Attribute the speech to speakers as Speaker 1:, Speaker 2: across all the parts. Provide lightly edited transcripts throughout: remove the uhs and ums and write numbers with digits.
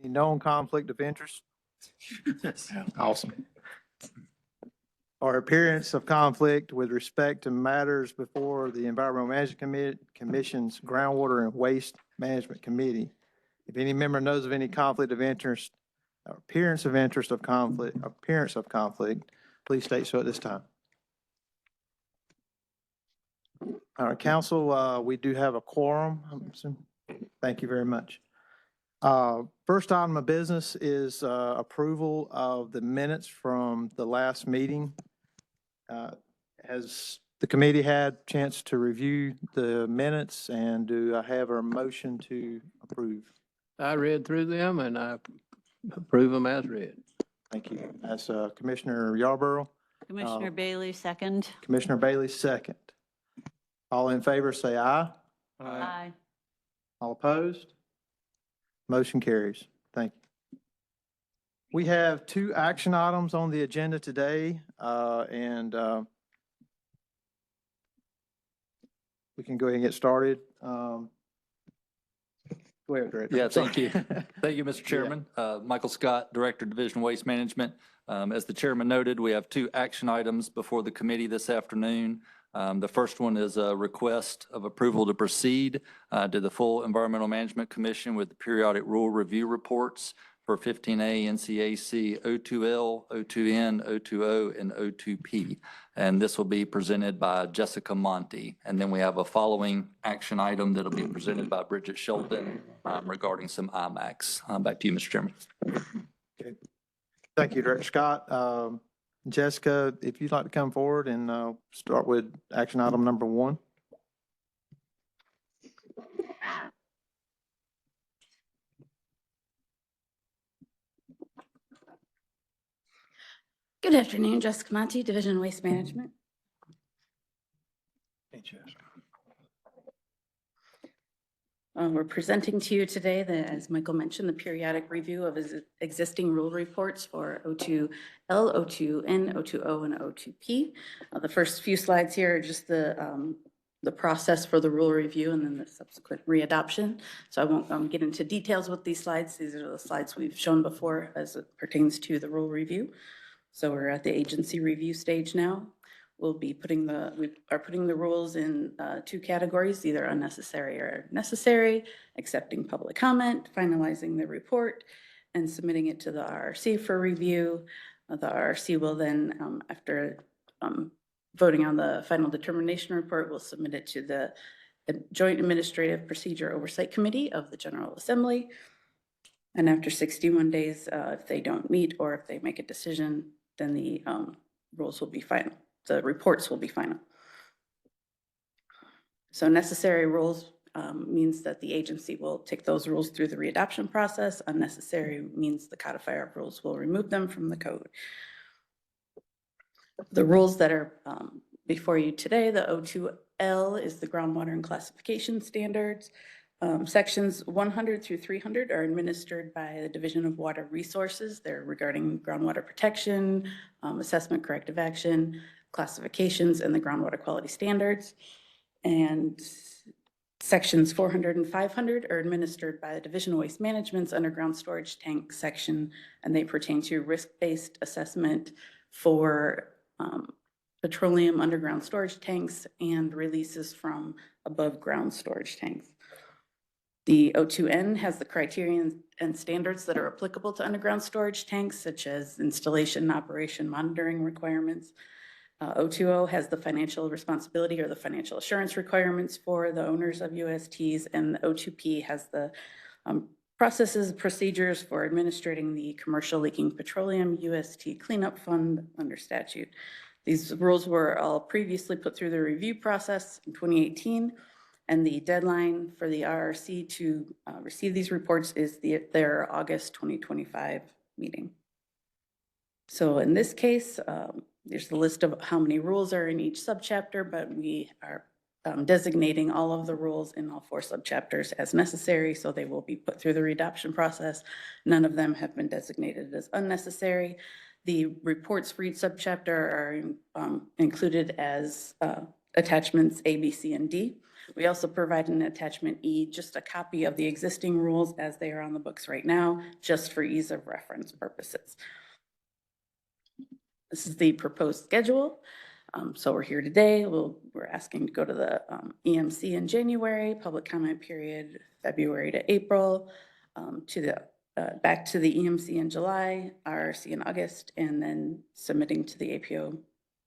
Speaker 1: Any known conflict of interest
Speaker 2: Awesome.
Speaker 1: or appearance of conflict with respect to matters before the Environmental Management Commission's Groundwater and Waste Management Committee? If any member knows of any conflict of interest, or appearance of conflict, please state so at this time. All right, council, we do have a quorum. Thank you very much. First item of business is approval of the minutes from the last meeting. Has the committee had a chance to review the minutes, and do I have a motion to approve?
Speaker 3: I read through them and I approve them as read.
Speaker 1: Thank you. That's Commissioner Yarborough.
Speaker 4: Commissioner Bailey, second.
Speaker 1: Commissioner Bailey, second. All in favor, say aye.
Speaker 4: Aye.
Speaker 1: All opposed? Motion carries. Thank you. We have two action items on the agenda today, and we can go ahead and get started. Go ahead, Director.
Speaker 2: Yeah, thank
Speaker 1: Sorry.
Speaker 2: you. Thank you, Mr. Chairman. Michael Scott, Director, Division of Waste Management. As the chairman noted, we have two action items before the committee this afternoon. The first one is a request of approval to proceed to the full Environmental Management Commission with the periodic rule review reports for 15A NCAC 02L, 02N, 020, and 02P. And this will be presented by Jessica Monty. And then we have a following action item that'll be presented by Bridget Shelton regarding some IMAX. Back to you, Mr. Chairman.
Speaker 1: Okay. Thank you, Director Scott. Jessica, if you'd like to come forward and start with action item number one.
Speaker 5: Good afternoon, Jessica Monty, Division of Waste Management.
Speaker 1: Hey, Jessica.
Speaker 5: We're presenting to you today, as Michael mentioned, the periodic review of his existing rule reports for 02L, 02N, 020, and 02P. The first few slides here are just the process for the rule review and then the subsequent readoption. So I won't get into details with these slides. These are the slides we've shown before as it pertains to the rule review. So we're at the agency review stage now. We are putting the rules in two categories, either unnecessary or necessary, accepting public comment, finalizing the report, and submitting it to the RRC for review. The RRC will then, after voting on the final determination report, will submit it to the Joint Administrative Procedure Oversight Committee of the General Assembly. And after 61 days, if they don't meet or if they make a decision, then the rules will be final. The reports will be final. So necessary rules means that the agency will take those rules through the readoption process. Unnecessary means the codifier of rules will remove them from the code. The rules that are before you today, the 02L is the groundwater and classification standards. Sections 100 through 300 are administered by the Division of Water Resources. They're regarding groundwater protection, assessment, corrective action, classifications, and the groundwater quality standards. And sections 400 and 500 are administered by the Division of Waste Management's underground storage tank section, and they pertain to risk-based assessment for petroleum underground storage tanks and releases from above ground storage tanks. The 02N has the criteria and standards that are applicable to underground storage tanks, such as installation and operation monitoring requirements. 020 has the financial responsibility or the financial assurance requirements for the owners of USTs, and the 02P has the processes, procedures for administrating the commercial leaking petroleum UST cleanup fund under statute. These rules were all previously put through the review process in 2018, and the deadline for the RRC to receive these reports is their August 2025 meeting. So in this case, there's the list of how many rules are in each subchapter, but we are designating all of the rules in all 4 subchapters as necessary, so they will be put through the readoption process. None of them have been designated as unnecessary. The reports for each subchapter are included as attachments A, B, C, and D. We also provide an attachment E, just a copy of the existing rules as they are on the books right now, just for ease of reference purposes. This is the proposed schedule. So we're here today. We're asking to go to the EMC in January, public comment period February to April, back to the EMC in July, RRC in August, and then submitting to the APO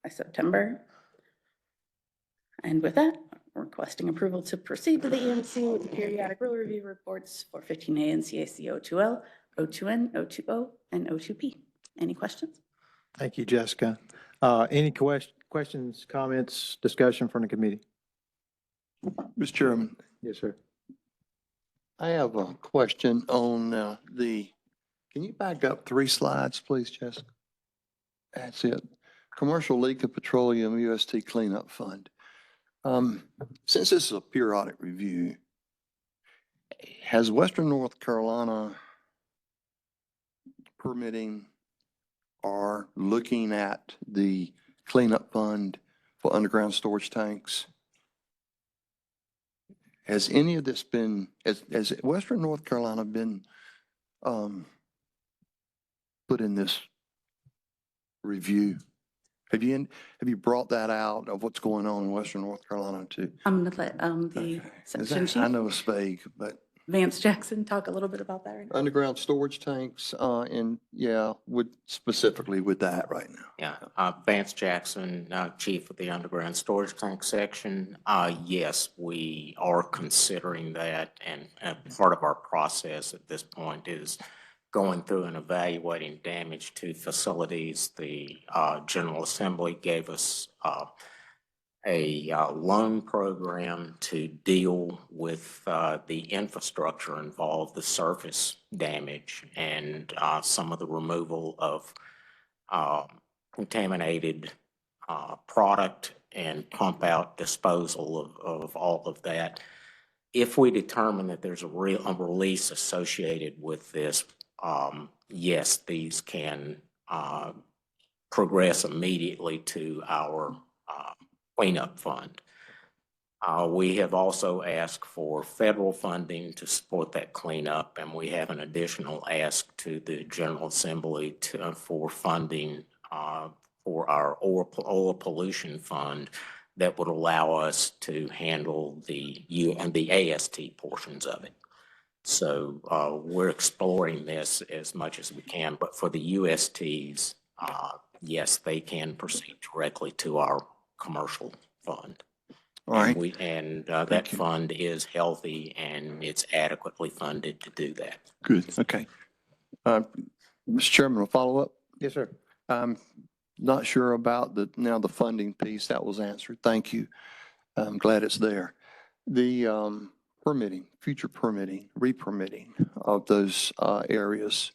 Speaker 5: by September. And with that, we're requesting approval to proceed to the EMC with the periodic rule review reports for 15A and CAC O2L, O2N, O2O, and O2P. Any questions?
Speaker 1: Thank you, Jessica. Any questions, comments, discussion from the committee?
Speaker 6: Mr. Chairman,
Speaker 1: Yes, sir.
Speaker 6: I have a question on can you back up 3 slides, please, Jessica? That's it. Commercial Leak of Petroleum UST Cleanup Fund. Since this is a periodic review, has Western North Carolina permitting or looking at the cleanup fund for underground storage tanks? Has any of this been, has Western North Carolina been put in this review? Have you brought that out of what's going on in Western North Carolina too?
Speaker 5: I'm going to let the
Speaker 6: Okay.
Speaker 5: section
Speaker 6: I
Speaker 5: chief,
Speaker 6: know it's vague, but
Speaker 5: Vance Jackson, talk a little bit about that right now.
Speaker 6: underground storage tanks, and yeah, specifically with that right now.
Speaker 7: Yeah, Vance Jackson, Chief of the Underground Storage Tank Section. Yes, we are considering that, and part of our process at this point is going through and evaluating damage to facilities. The General Assembly gave us a loan program to deal with the infrastructure involved, the surface damage, and some of the removal of contaminated product and pump out disposal of all of that. If we determine that there's a release associated with this, yes, these can progress immediately to our cleanup fund. We have also asked for federal funding to support that cleanup, and we have an additional ask to the General Assembly for funding for our oil pollution fund that would allow us to handle the AST portions of it. So we're exploring this as much as we can, but for the USTs, yes, they can proceed directly to our commercial fund.
Speaker 6: All right.
Speaker 7: That fund is healthy and it's adequately funded to do that.
Speaker 6: Good. Okay. Mr. Chairman, a follow up?
Speaker 1: Yes, sir.
Speaker 6: Not sure about the funding piece. That was answered. Thank you. I'm glad it's there. The permitting, future permitting, re-permitting of those areas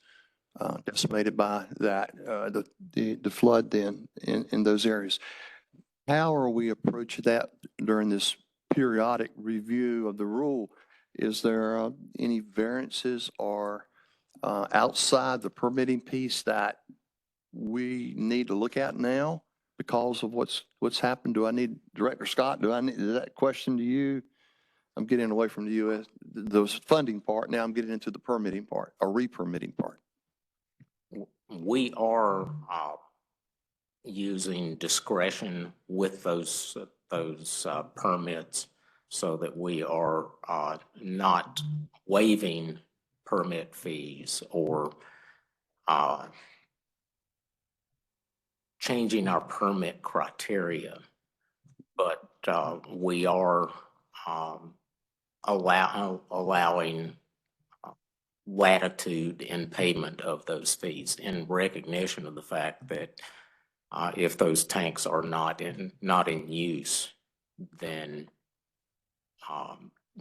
Speaker 6: decimated by that, the flood then in those areas. How are we approaching that during this periodic review of the rule? Is there any variances or outside the permitting piece that we need to look at now because of what's happened? Do I need, Director Scott, is that question to you? I'm getting away from the funding part. Now I'm getting into the permitting part, or re-permitting part.
Speaker 7: We are using discretion with those permits so that we are not waiving permit fees or changing our permit criteria, but we are allowing latitude in payment of those fees in recognition of the fact that if those tanks are not in use, then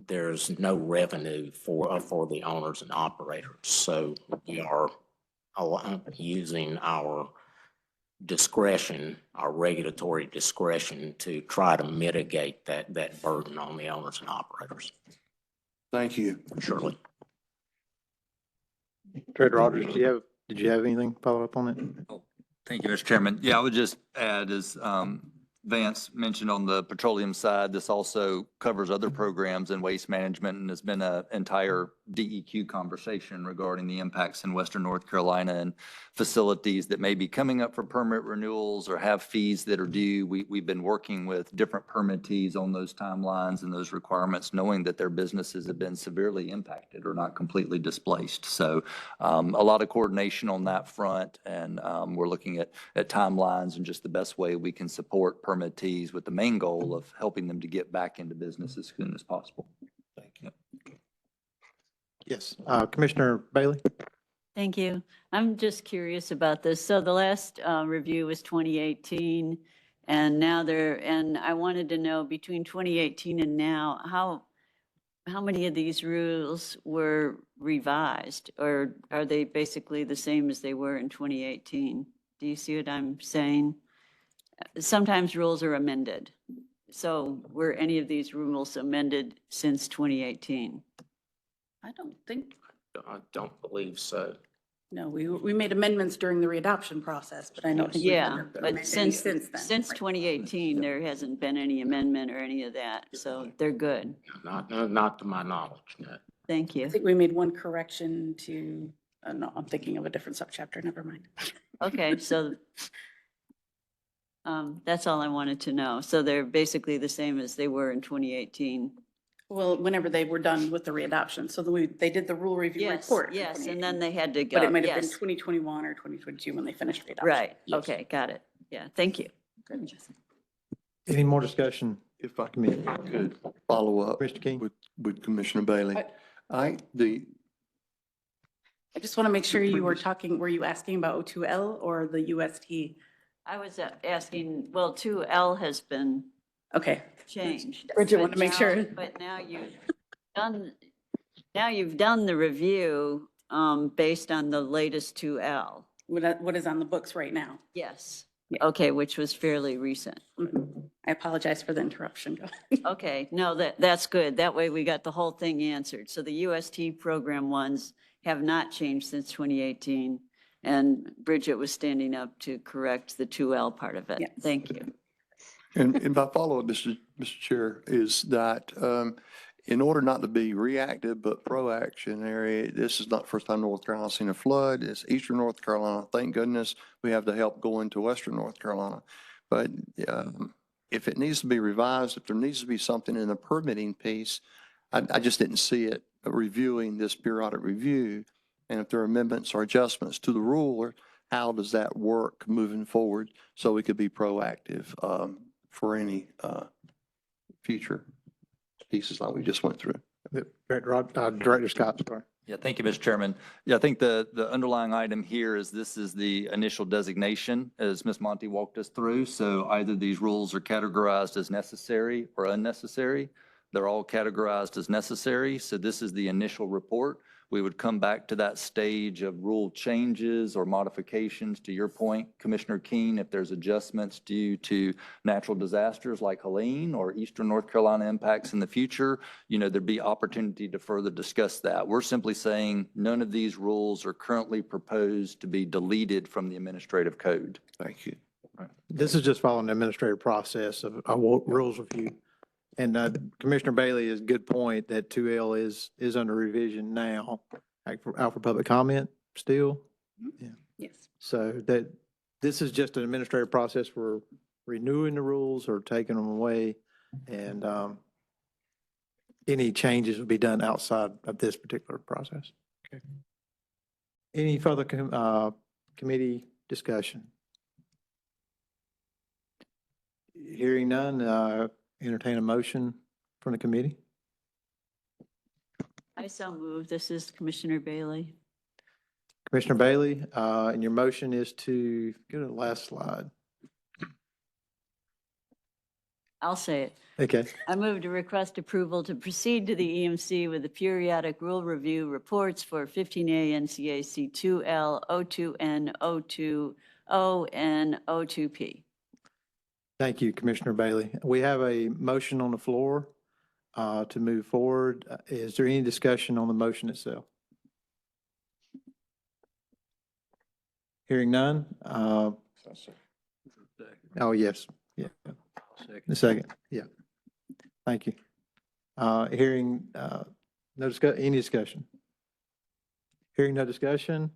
Speaker 7: there's no revenue for the owners and operators. So we are using our discretion, our regulatory discretion, to try to mitigate that burden on the owners and operators.
Speaker 6: Thank you.
Speaker 7: Surely.
Speaker 1: Director Rogers, did you have anything follow up on it?
Speaker 2: Thank you, Mr. Chairman. Yeah, I would just add is, Vance mentioned on the petroleum side, this also covers other programs in waste management and has been an entire DEQ conversation regarding the impacts in Western North Carolina and facilities that may be coming up for permit renewals or have fees that are due. We've been working with different permittees on those timelines and those requirements, knowing that their businesses have been severely impacted or not completely displaced. So a lot of coordination on that front, and we're looking at timelines and just the best way we can support permittees with the main goal of helping them to get back into business as soon as possible. Thank you.
Speaker 1: Yes. Commissioner Bailey?
Speaker 4: Thank you. I'm just curious about this. So the last review was 2018, and now and I wanted to know between 2018 and now, how many of these rules were revised, or are they basically the same as they were in 2018? Do you see what I'm saying? Sometimes rules are amended. So were any of these rules amended since 2018?
Speaker 5: I don't think,
Speaker 7: I don't believe so.
Speaker 5: no, we made amendments during the readoption process, but I don't think we've
Speaker 4: Yeah,
Speaker 5: amended
Speaker 4: but
Speaker 5: any
Speaker 4: since
Speaker 5: then.
Speaker 4: since
Speaker 5: Right.
Speaker 4: 2018, there hasn't been any amendment or any of that, so they're good.
Speaker 7: Not to my knowledge, no.
Speaker 4: Thank
Speaker 5: I
Speaker 4: you.
Speaker 5: think we made one correction to, no, I'm thinking of a different subchapter, never mind.
Speaker 4: Okay, so that's all I wanted to know. So they're basically the same as they were in 2018.
Speaker 5: Well, whenever they were done with the readoption, so they did the rule review
Speaker 4: Yes,
Speaker 5: report. in
Speaker 4: yes, and
Speaker 5: 2018,
Speaker 4: then they had to go.
Speaker 5: But it might have been
Speaker 4: Yes,
Speaker 5: 2021 or 2022 when they finished readoption.
Speaker 4: right.
Speaker 7: Yes.
Speaker 4: Okay, got it. Yeah, thank you.
Speaker 1: Any more discussion?
Speaker 6: If I could follow up
Speaker 1: Mr. King?
Speaker 6: with Commissioner Bailey.
Speaker 5: I just want to make sure you were talking, were you asking about O2L or the UST?
Speaker 4: I was asking, well, 2L has been
Speaker 5: Okay,
Speaker 4: changed.
Speaker 5: Bridget
Speaker 4: but
Speaker 5: wanted to make
Speaker 4: now-
Speaker 5: sure.
Speaker 4: But now you've done the review based on the latest 2L.
Speaker 5: what is on the books right now?
Speaker 4: Yes.
Speaker 5: Yeah.
Speaker 4: Okay, which was fairly recent.
Speaker 5: Mhm. I apologize for the interruption.
Speaker 4: Okay, no, that's good. That way we got the whole thing answered. So the UST program ones have not changed since 2018. And Bridget was standing up to correct the 2L part of it.
Speaker 5: Yes.
Speaker 4: Thank you.
Speaker 6: And my follow-up, Mr. Chair, is that in order not to be reactive but proactionary, this is not the first time North Carolina's seen a flood. It's Eastern North Carolina. Thank goodness we have the help going to Western North Carolina. But if it needs to be revised, if there needs to be something in the permitting piece, I just didn't see it reviewing this periodic review. And if there are amendments or adjustments to the rule, how does that work moving forward so we could be proactive for any future pieces like we just went through?
Speaker 1: Director Scott, sorry.
Speaker 2: Yeah, thank you, Mr. Chairman. Yeah, I think the underlying item here is this is the initial designation, as Ms. Monty walked us through. So either these rules are categorized as necessary or unnecessary. They're all categorized as necessary. So this is the initial report. We would come back to that stage of rule changes or modifications. To your point, Commissioner Keene, if there's adjustments due to natural disasters like Helene or Eastern North Carolina impacts in the future, there'd be opportunity to further discuss that. We're simply saying none of these rules are currently proposed to be deleted from the administrative code.
Speaker 6: Thank you.
Speaker 1: This is just following the administrative process of rules review. And Commissioner Bailey is a good point that 2L is under revision now, out for public comment still.
Speaker 5: Yes.
Speaker 1: So that this is just an administrative process for renewing the rules or taking them away. And any changes will be done outside of this particular process. Okay. Any further committee discussion? Hearing none, entertain a motion from the committee.
Speaker 4: I so move. This is Commissioner Bailey.
Speaker 1: Commissioner Bailey, and your motion is to, go to the last slide.
Speaker 4: I'll say it.
Speaker 1: Okay.
Speaker 4: I move to request approval to proceed to the EMC with the periodic rule review reports for 15A NCAC 2L, O2N, O2O, and O2P.
Speaker 1: Thank you, Commissioner Bailey. We have a motion on the floor to move forward. Is there any discussion on the motion itself? Hearing none. Oh, yes. Yeah. The second, yeah. Thank you. Hearing, any discussion? Hearing no discussion,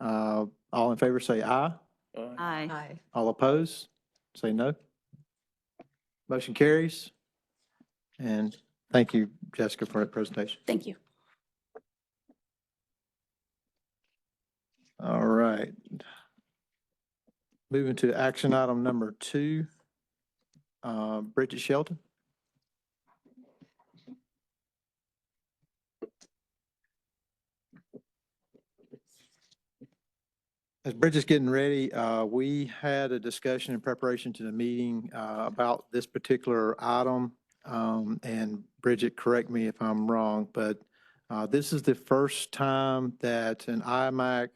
Speaker 1: all in favor say aye.
Speaker 4: Aye.
Speaker 1: All opposed, say no. Motion carries. And thank you, Jessica, for that presentation.
Speaker 5: Thank you.
Speaker 1: All right. Moving to action item number 2, Bridget Shelton. As Bridget's getting ready, we had a discussion in preparation to the meeting about this particular item. And Bridget, correct me if I'm wrong, but this is the first time that an IMAC,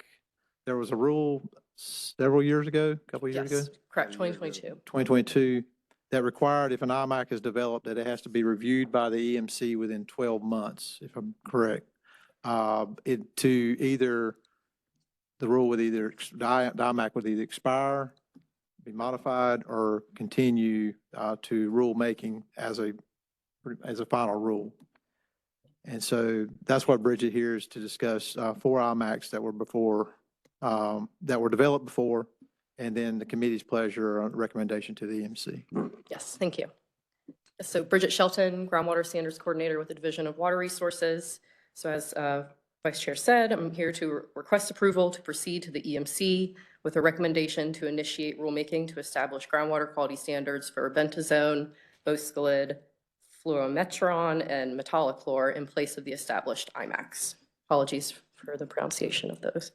Speaker 1: there was a rule several years ago, a couple of years ago?
Speaker 8: Yes, correct, 2022.
Speaker 1: 2022, that required if an IMAC is developed, that it has to be reviewed by the EMC within 12 months, if I'm correct. The rule would either, the IMAC would either expire, be modified, or continue to rulemaking as a final rule. And so that's what Bridget here is to discuss, 4 IMACs that were before, that were developed before, and then the committee's pleasure or recommendation to the EMC.
Speaker 8: Yes, thank you. So Bridget Shelton, Groundwater Standards Coordinator with the Division of Water Resources. So as Vice Chair said, I'm here to request approval to proceed to the EMC with a recommendation to initiate rulemaking to establish groundwater quality standards for bentazone, boscalid, fluorometron, and metallochlor in place of the established IMACs. Apologies for the pronunciation of those.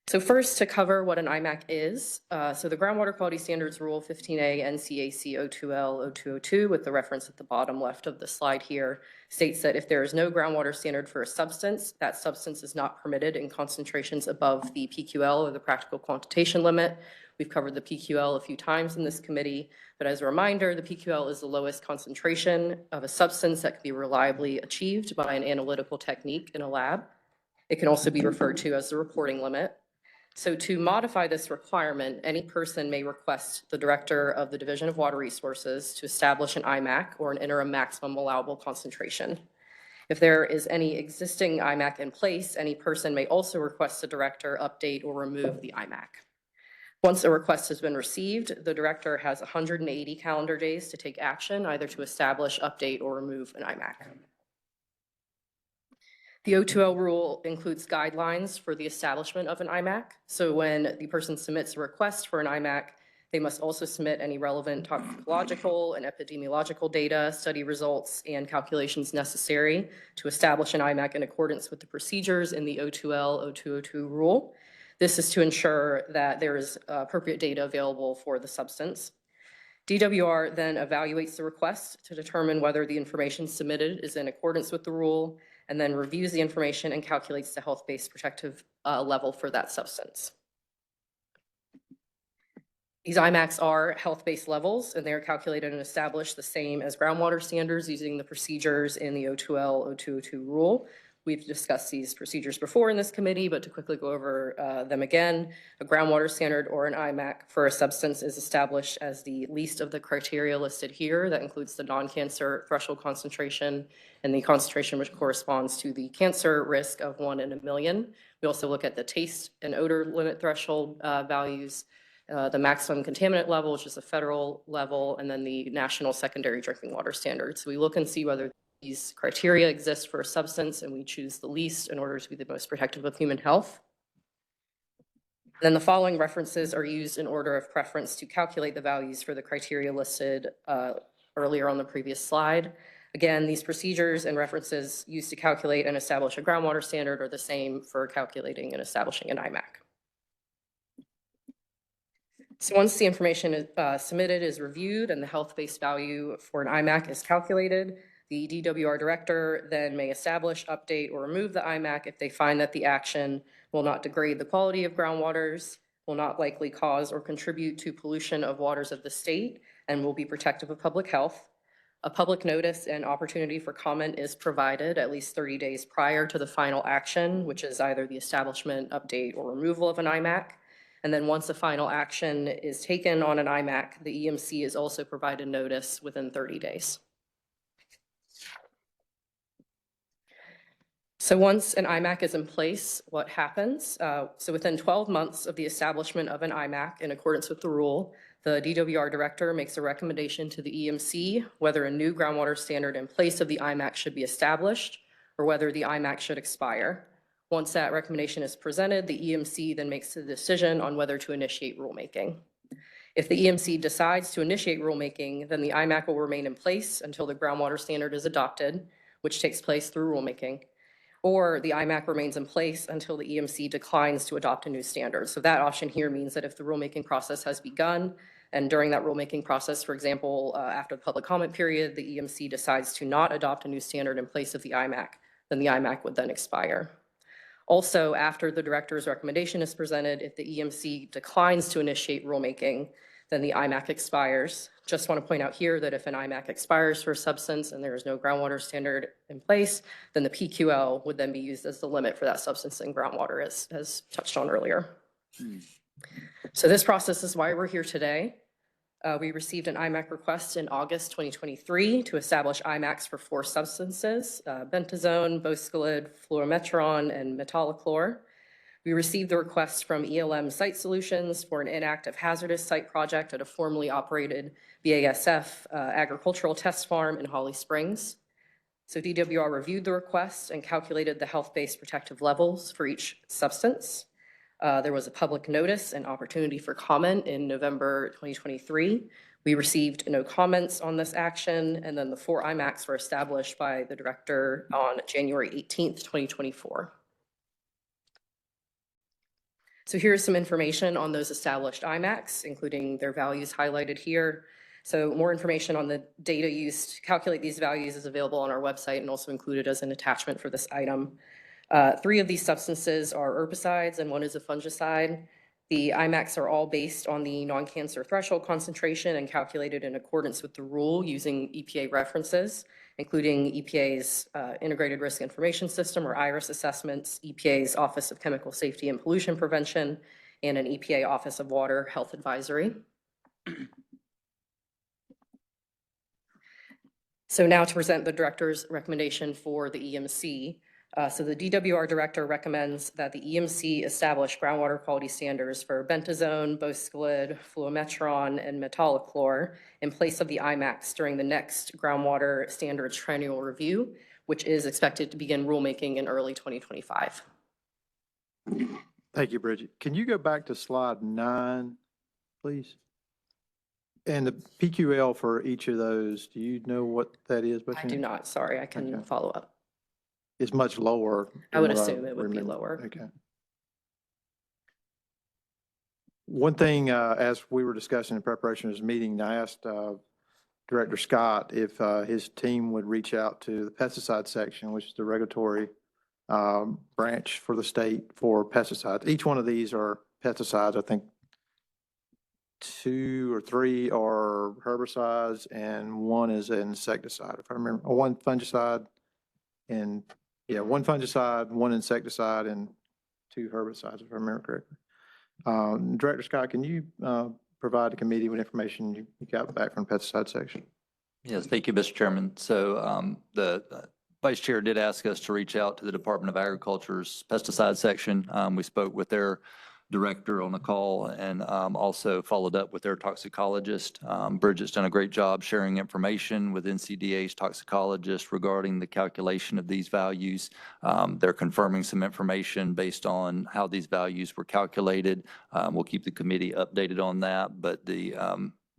Speaker 8: So first, to cover what an IMAC is. So the Groundwater Quality Standards Rule 15A NCAC 02L 0202, with the reference at the bottom left of the slide here, states that if there is no groundwater standard for a substance, that substance is not permitted in concentrations above the PQL, or the practical quantitation limit. We've covered the PQL a few times in this committee, but as a reminder, the PQL is the lowest concentration of a substance that can be reliably achieved by an analytical technique in a lab. It can also be referred to as the reporting limit. So to modify this requirement, any person may request the Director of the Division of Water Resources to establish an IMAC, or an interim maximum allowable concentration. If there is any existing IMAC in place, any person may also request the Director update or remove the IMAC. Once a request has been received, the Director has 180 calendar days to take action, either to establish, update, or remove an IMAC. The O2L rule includes guidelines for the establishment of an IMAC. So when the person submits a request for an IMAC, they must also submit any relevant toxicological and epidemiological data, study results, and calculations necessary to establish an IMAC in accordance with the procedures in the O2L 0202 rule. This is to ensure that there is appropriate data available for the substance. DWR then evaluates the request to determine whether the information submitted is in accordance with the rule, and then reviews the information and calculates the health-based protective level for that substance. These IMACs are health-based levels, and they are calculated and established the same as groundwater standards using the procedures in the O2L 0202 rule. We've discussed these procedures before in this committee, but to quickly go over them again, a groundwater standard or an IMAC for a substance is established as the least of the criteria listed here. That includes the non-cancer threshold concentration and the concentration which corresponds to the cancer risk of 1 in a million. We also look at the taste and odor limit threshold values, the maximum contaminant level, which is a federal level, and then the national secondary drinking water standards. So we look and see whether these criteria exist for a substance, and we choose the least in order to be the most protective of human health. Then the following references are used in order of preference to calculate the values for the criteria listed earlier on the previous slide. Again, these procedures and references used to calculate and establish a groundwater standard are the same for calculating and establishing an IMAC. So once the information is submitted, is reviewed, and the health-based value for an IMAC is calculated, the DWR Director then may establish, update, or remove the IMAC if they find that the action will not degrade the quality of groundwaters, will not likely cause or contribute to pollution of waters of the state, and will be protective of public health. A public notice and opportunity for comment is provided at least 30 days prior to the final action, which is either the establishment, update, or removal of an IMAC. And then once a final action is taken on an IMAC, the EMC is also provided notice within 30 days. So once an IMAC is in place, what happens? So within 12 months of the establishment of an IMAC in accordance with the rule, the DWR director makes a recommendation to the EMC whether a new groundwater standard in place of the IMAC should be established or whether the IMAC should expire. Once that recommendation is presented, the EMC then makes the decision on whether to initiate rulemaking. If the EMC decides to initiate rulemaking, then the IMAC will remain in place until the groundwater standard is adopted, which takes place through rulemaking. Or the IMAC remains in place until the EMC declines to adopt a new standard. So that option here means that if the rulemaking process has begun, and during that rulemaking process, for example, after the public comment period, the EMC decides to not adopt a new standard in place of the IMAC, then the IMAC would then expire. Also, after the director's recommendation is presented, if the EMC declines to initiate rulemaking, then the IMAC expires. Just want to point out here that if an IMAC expires for a substance and there is no groundwater standard in place, then the PQL would then be used as the limit for that substance in groundwater, as touched on earlier. So this process is why we're here today. We received an IMAC request in August 2023 to establish IMACs for 4 substances, bentazone, boscalid, fluorometron, and metolachlor. We received the request from ELM Site Solutions for an inactive hazardous site project at a formerly operated BASF agricultural test farm in Holly Springs. So DWR reviewed the request and calculated the health-based protective levels for each substance. There was a public notice and opportunity for comment in November 2023. We received no comments on this action, and then the 4 IMACs were established by the director on January 18th, 2024. So here's some information on those established IMACs, including their values highlighted here. So more information on the data used to calculate these values is available on our website and also included as an attachment for this item. 3 of these substances are herbicides and 1 is a fungicide. The IMACs are all based on the non-cancer threshold concentration and calculated in accordance with the rule using EPA references, including EPA's Integrated Risk Information System, or IRIS assessments, EPA's Office of Chemical Safety and Pollution Prevention, and an EPA Office of Water Health Advisory. So now to present the director's recommendation for the EMC. So the DWR director recommends that the EMC establish groundwater quality standards for bentazone, boscalid, fluorometron, and metolachlor in place of the IMACs during the next groundwater standards triennial review, which is expected to begin rulemaking in early 2025.
Speaker 1: Thank you, Bridget. Can you go back to slide 9, please? And the PQL for each of those, do you know what that is?
Speaker 8: I do not, sorry, I can
Speaker 1: Okay.
Speaker 8: follow up.
Speaker 1: It's much lower.
Speaker 8: I would
Speaker 1: than what
Speaker 8: assume it would be
Speaker 1: remember.
Speaker 8: lower.
Speaker 1: Okay. One thing, as we were discussing in preparation of this meeting, I asked Director Scott if his team would reach out to the pesticide section, which is the regulatory branch for the state for pesticides. Each one of these are pesticides. I think 2 or 3 are herbicides and 1 is an insecticide, if I remember, or 1 fungicide and, yeah, 1 fungicide, 1 insecticide, and 2 herbicides, if I remember correctly. Director Scott, can you provide the committee with information you got back from the pesticide section?
Speaker 2: Yes, thank you, Mr. Chairman. So the Vice Chair did ask us to reach out to the Department of Agriculture's pesticide section. We spoke with their director on the call and also followed up with their toxicologist. Bridget's done a great job sharing information with NCDA's toxicologist regarding the calculation of these values. They're confirming some information based on how these values were calculated. We'll keep the committee updated on that, but the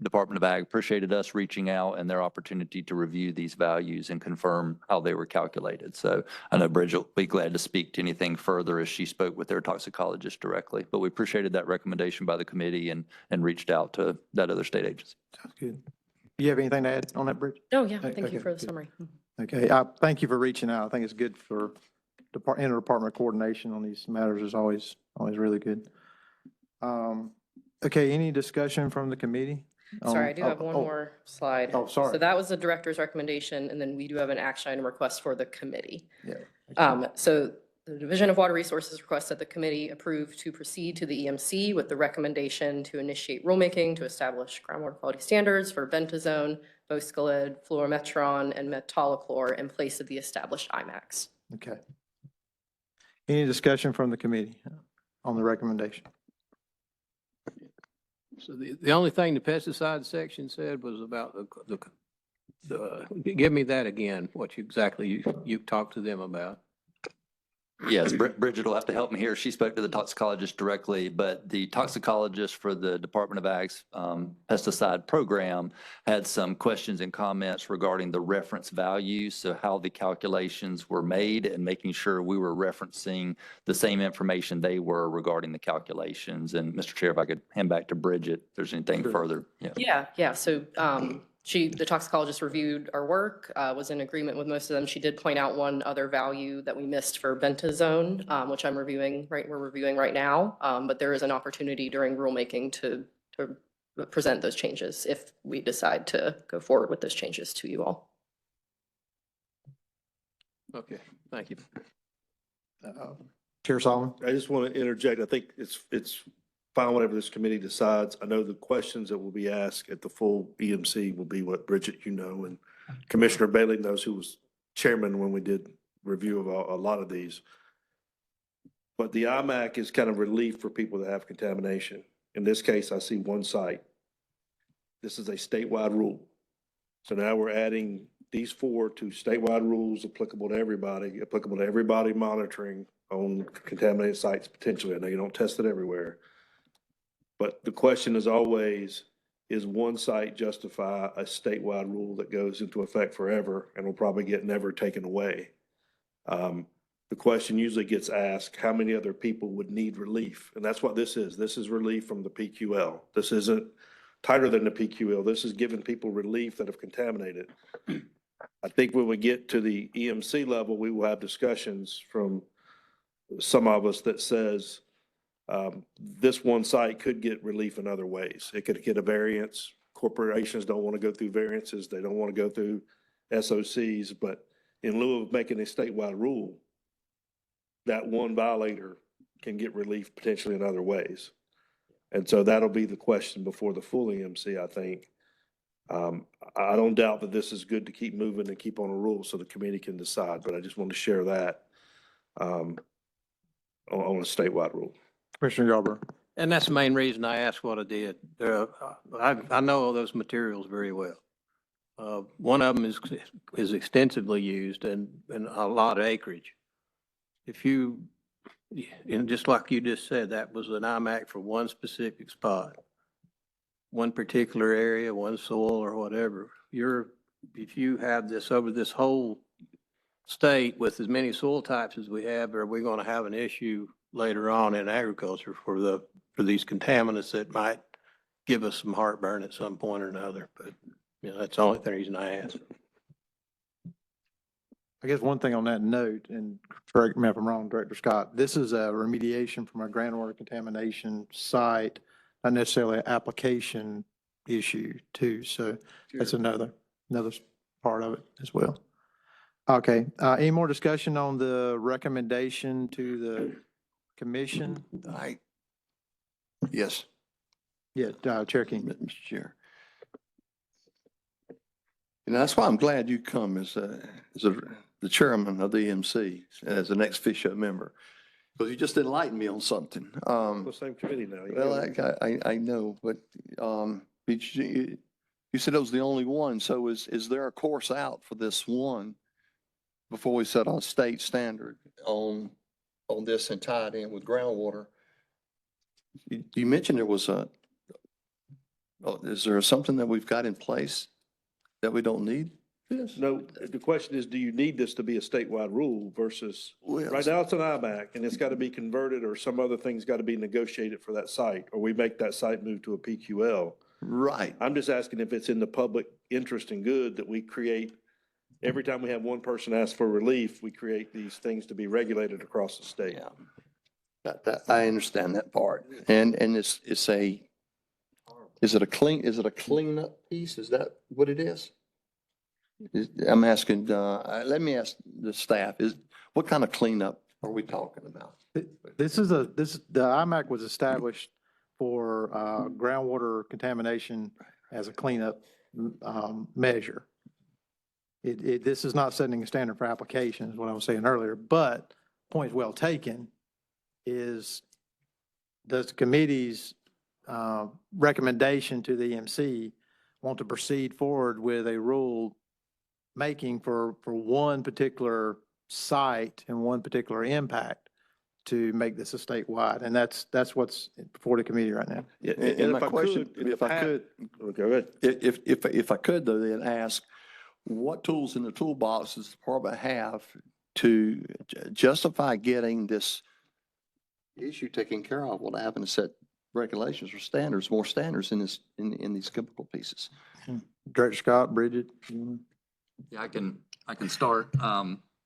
Speaker 2: Department of Ag appreciated us reaching out and their opportunity to review these values and confirm how they were calculated. So I know Bridget will be glad to speak to anything further as she spoke with their toxicologist directly, but we appreciated that recommendation by the committee and reached out to that other state agency.
Speaker 1: Sounds good. Do you have anything to add on that, Bridget?
Speaker 8: Oh, yeah, thank
Speaker 1: Okay,
Speaker 8: you for the
Speaker 1: good.
Speaker 8: summary.
Speaker 1: Okay, thank you for reaching out. I think it's good for interdepartmental coordination on these matters is always really good. Okay, any discussion from the committee?
Speaker 8: Sorry, I do have one more slide.
Speaker 1: Oh, sorry.
Speaker 8: So that was the director's recommendation, and then we do have an action item request for the committee.
Speaker 1: Yeah.
Speaker 8: So The Division of Water Resources requests that the committee approve to proceed to the EMC with the recommendation to initiate rulemaking to establish groundwater quality standards for bentazone, boscalid, fluorometron, and metolachlor in place of the established IMAX.
Speaker 1: Okay. Any discussion from the committee on the recommendation?
Speaker 3: So the only thing the pesticide section said was about give me that again, what you talked to them about.
Speaker 2: Yes, Bridget will have to help me here. She spoke to the toxicologist directly, but the toxicologist for the Department of Ag's pesticide program had some questions and comments regarding the reference values, so how the calculations were made and making sure we were referencing the same information they were regarding the calculations. And Mr. Chair, if I could hand back to Bridget, if there's anything further.
Speaker 8: Yeah. So the toxicologist reviewed our work, was in agreement with most of them. She did point out one other value that we missed for bentazone, which we're reviewing right now. But there is an opportunity during rulemaking to present those changes if we decide to go forward with those changes to you all.
Speaker 3: Okay, thank you.
Speaker 1: Chair Solomon?
Speaker 9: I just want to interject. I think it's fine whatever this committee decides. I know the questions that will be asked at the full EMC will be what Bridget, and Commissioner Bailey knows, who was chairman when we did review of a lot of these. But the IMAC is kind of relief for people that have contamination. In this case, I see one site. This is a statewide rule. So now we're adding these 4 to statewide rules applicable to everybody monitoring on contaminated sites potentially. I know you don't test it everywhere. But the question is always, is one site justify a statewide rule that goes into effect forever and will probably get never taken away? The question usually gets asked, how many other people would need relief? And that's what this is. This is relief from the PQL. This isn't tighter than the PQL. This is giving people relief that have contaminated. I think when we get to the EMC level, we will have discussions from some of us that says, this one site could get relief in other ways. It could get a variance. Corporations don't want to go through variances. They don't want to go through SOCs, but in lieu of making a statewide rule, that one violator can get relief potentially in other ways. And so that'll be the question before the full EMC, I think. I don't doubt that this is good to keep moving and keep on a rule so the committee can decide, but I just want to share that on a statewide rule.
Speaker 1: Commissioner Yarborough?
Speaker 3: And that's the main reason I asked what I did. I know all those materials very well. One of them is extensively used in a lot of acreage. And just like you just said, that was an IMAC for one specific spot, one particular area, one soil or whatever. If you have this over this whole state with as many soil types as we have, are we going to have an issue later on in agriculture for these contaminants that might give us some heartburn at some point or another? But that's the only reason I asked.
Speaker 1: I guess one thing on that note, and correct me if I'm wrong, Director Scott, this is a remediation from a groundwater contamination site, not necessarily an application issue too. So that's another part of it as well. Okay, any more discussion on the recommendation to the commission?
Speaker 6: Yes,
Speaker 1: Yeah, Chair King.
Speaker 6: Mr. Chair. And that's why I'm glad you come as the chairman of the EMC, as the next FISHO member, because you just enlightened me on something.
Speaker 9: The same committee now.
Speaker 6: Well, I know, but you said it was the only one. So is there a course out for this one before we set a state standard on this and tie it in with groundwater? You mentioned there was is there something that we've got in place that we don't need? Yes.
Speaker 9: No, the question is, do you need this to be a statewide rule versus, right now it's an IMAC and it's got to be converted or some other thing's got to be negotiated for that site, or we make that site move to a PQL.
Speaker 6: Right.
Speaker 9: I'm just asking if it's in the public interest and good that we create, every time we have one person ask for relief, we create these things to be regulated across the state.
Speaker 6: Yeah. I understand that part. And is it a cleanup piece? Is that what it is? I'm asking, let me ask the staff, what kind of cleanup are we talking about?
Speaker 1: The IMAC was established for groundwater contamination as a cleanup measure. This is not setting a standard for application, is what I was saying earlier, but point well taken is, does the committee's recommendation to the EMC want to proceed forward with a rule making for one particular site and one particular impact to make this a statewide? And that's what's before the committee right now.
Speaker 9: Yeah,
Speaker 6: And my question,
Speaker 9: in the
Speaker 6: if I could,
Speaker 9: okay, go ahead.
Speaker 6: if I could though, then ask, what tools in the toolbox does the department have to justify getting this issue taken care of without having to set regulations or standards, more standards in this, in these chemical pieces?
Speaker 1: Director Scott, Bridget?
Speaker 2: Yeah, I can start.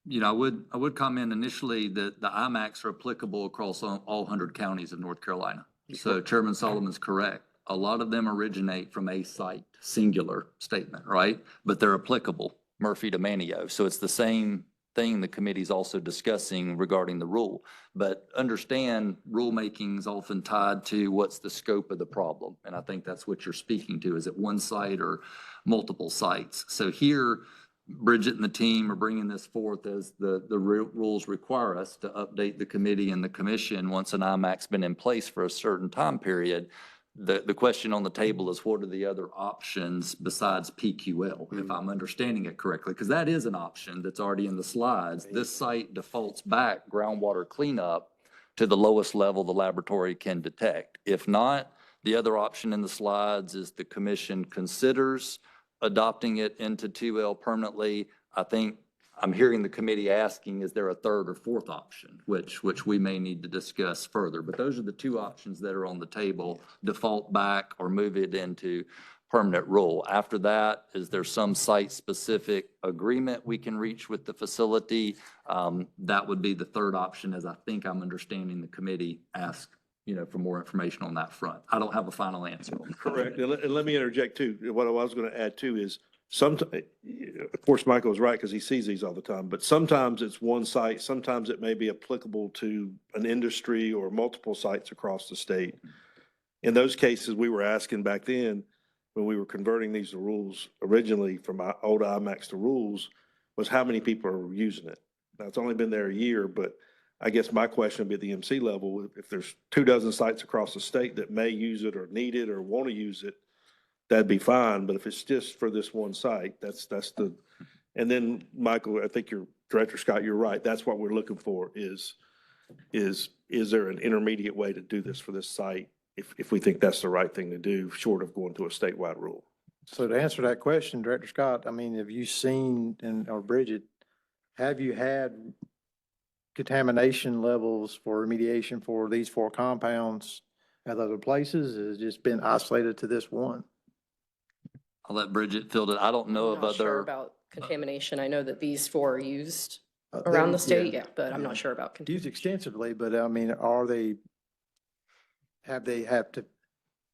Speaker 2: You know, I would comment initially that the IMACs are applicable across all 100 counties of North Carolina. So Chairman Solomon's correct. A lot of them originate from a site, singular statement, right? But they're applicable, Murphy to Manio. So it's the same thing the committee's also discussing regarding the rule. But understand, rulemaking is often tied to what's the scope of the problem. And I think that's what you're speaking to. Is it one site or multiple sites? So here, Bridget and the team are bringing this forth as the rules require us to update the committee and the commission once an IMAC's been in place for a certain time period. The question on the table is, what are the other options besides PQL, if I'm understanding it correctly? Because that is an option that's already in the slides. This site defaults back groundwater cleanup to the lowest level the laboratory can detect. If not, the other option in the slides is the commission considers adopting it into 2L permanently. I think I'm hearing the committee asking, is there a third or fourth option, which we may need to discuss further. But those are the two options that are on the table: default back or move it into permanent rule. After that, is there some site-specific agreement we can reach with the facility? That would be the third option, as I think I'm understanding the committee ask, you know, for more information on that front. I don't have a final answer.
Speaker 9: Correct. And let me interject too. What I was going to add too is sometimes, of course, Michael is right because he sees these all the time, but sometimes it's one site. Sometimes it may be applicable to an industry or multiple sites across the state. In those cases, we were asking back then, when we were converting these to rules originally from old IMAX to rules, was how many people are using it. Now, it's only been there a year, but I guess my question would be at the MC level, if there's 24 sites across the state that may use it or need it or want to use it, that'd be fine. But if it's just for this one site, that's the, and then Michael, I think Director Scott, you're right. That's what we're looking for is there an intermediate way to do this for this site? If we think that's the right thing to do, short of going to a statewide rule.
Speaker 1: So to answer that question, Director Scott, I mean, have you seen, or Bridget, have you had contamination levels for remediation for these 4 compounds at other places? Has it just been isolated to this one?
Speaker 2: I'll let Bridget field it. I don't know
Speaker 8: I'm
Speaker 2: of
Speaker 8: not sure
Speaker 2: other.
Speaker 8: about contamination. I know that these 4 are used around the state, yeah, but I'm not sure about
Speaker 1: Used
Speaker 8: contamination.
Speaker 1: extensively, but I mean, have to